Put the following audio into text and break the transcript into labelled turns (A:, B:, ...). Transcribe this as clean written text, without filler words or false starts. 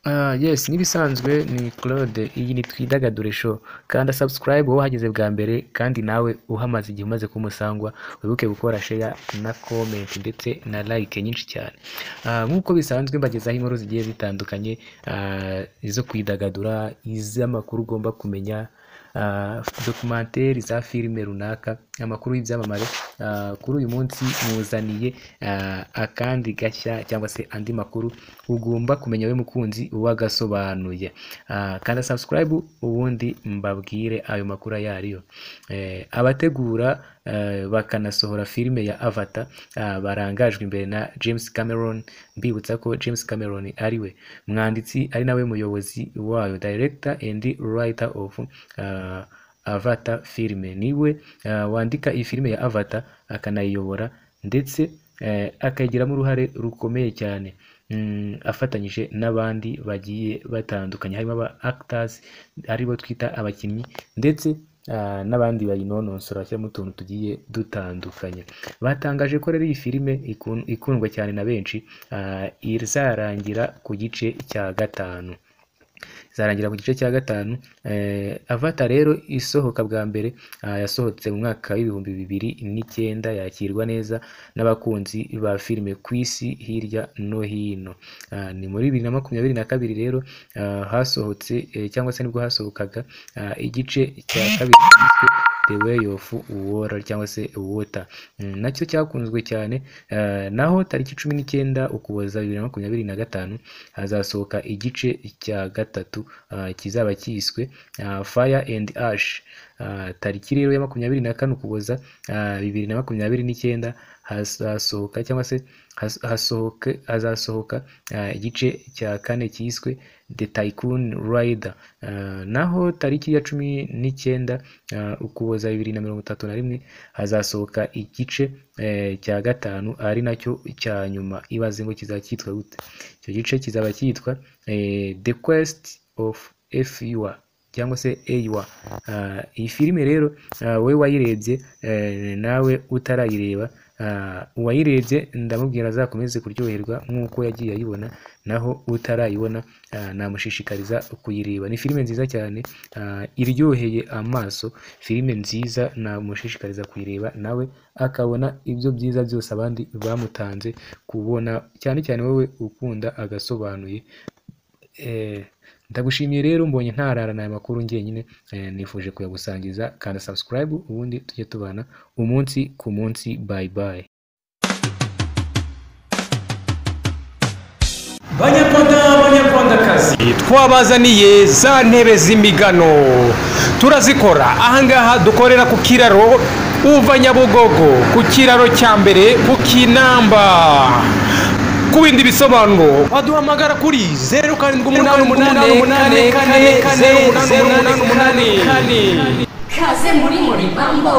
A: Yes, n'ibisanzwe ni Claude, iyi ni Twidagadure Show. Kanda subscribe wowe uhageze bwa mbere, kandi nawe uhamaze igihe umaze kumusangwa, wibuke gukora share na comment ndetse na like nyinshi cyane. Nk'uko bisanzwe mbagezaho inkuru zigiye zitandukanye, izo kwidagadura, iz'amakuru ugomba kumenya, documentaire za filime runaka, amakuru y'ibyamamare. Kuri uyu munsi muzaniye akandi gashya cyangwa se andi makuru ugomba kumenya we mukunzi wagasobanuye. Kanda subscribe ubundi mbabwire ayo makuru ayo ariyo. Abategura bakanasohora filime ya Avatar barangajwe imbere na James Cameron. Mbibutsa ko James Cameron ariwe mwanditsi ari nawe muyobozi wayo, director and writer of Avatar filime. Niwe wandika iyi filime ya Avatar akanayiyobora ndetse akayigiramo uruhare rukomeye cyane, afatanyije n'abandi bagiye batandukanye, harimo aba actors aribo twita abakinnyi, ndetse n'abandi bayinonosora cyangwa utuntu tugiye dutandukanye. Batangaje ko rero iyi filime ikundwa cyane na benshi, izarangira ku gice cya gatanu. Avatar rero isohoka bwa mbere yasohotse mu mwaka w'ibihumbi 2009, yakirwa neza n'abakunzi ba filime ku isi hirya no hino. Ni muri 2022 rero hasohotse cyangwa se nibwo hasohokaga igice cya kabiri cyiswe The Way of Water cyangwa se Water, nacyo cyakunzwe cyane. Naho tariki 19 Ukuboza 2025 hazasohoka igice cya gatatu kizaba cyiswe Fire and Ash. Tariki rero ya 24 Ukuboza 2029 hazasohoka cyangwa se hazasohoka igice cya kane cyiswe The Tycoon Rider. Naho tariki ya 19 Ukuboza 2031 hazasohoka igice cya gatanu ari nacyo cya nyuma. Ibaze ngo kizacyitwa gute? Icyo gice kizaba cyitwa The Quest of Eywa cyangwa se Eywa. Iyi filime rero we wayirebye nawe utarayireba, uwayirebye ndamubwira azakomeze kuryoherwa nk'uko yagiye ayibona, naho utarayibona namushishikariza kuyireba. Ni filime nziza cyane, iryoheye amaso, filime nziza, namushishikariza kuyireba nawe akabona ibyo byiza byose abandi bamutanze kubona, cyane cyane wowe ukunda agasobanuye. Ndagushimiye rero, mbonye ntararana aya makuru njyenyine, nifuje kuyagusangiza. Kanda subscribe ubundi tujye tubana umunsi ku munsi. Bye bye.
B: Banyarwandakazi, twabazaniye za ntebe z'imigano, turazikora ahangaha. Dukorera ku kiraro uva Nyabugogo, ku kiraro cya mbere ku Kinamba. Ku bindi bisobanuro waduhamagara kuri 0788444088.
C: Kaze muri Bambo.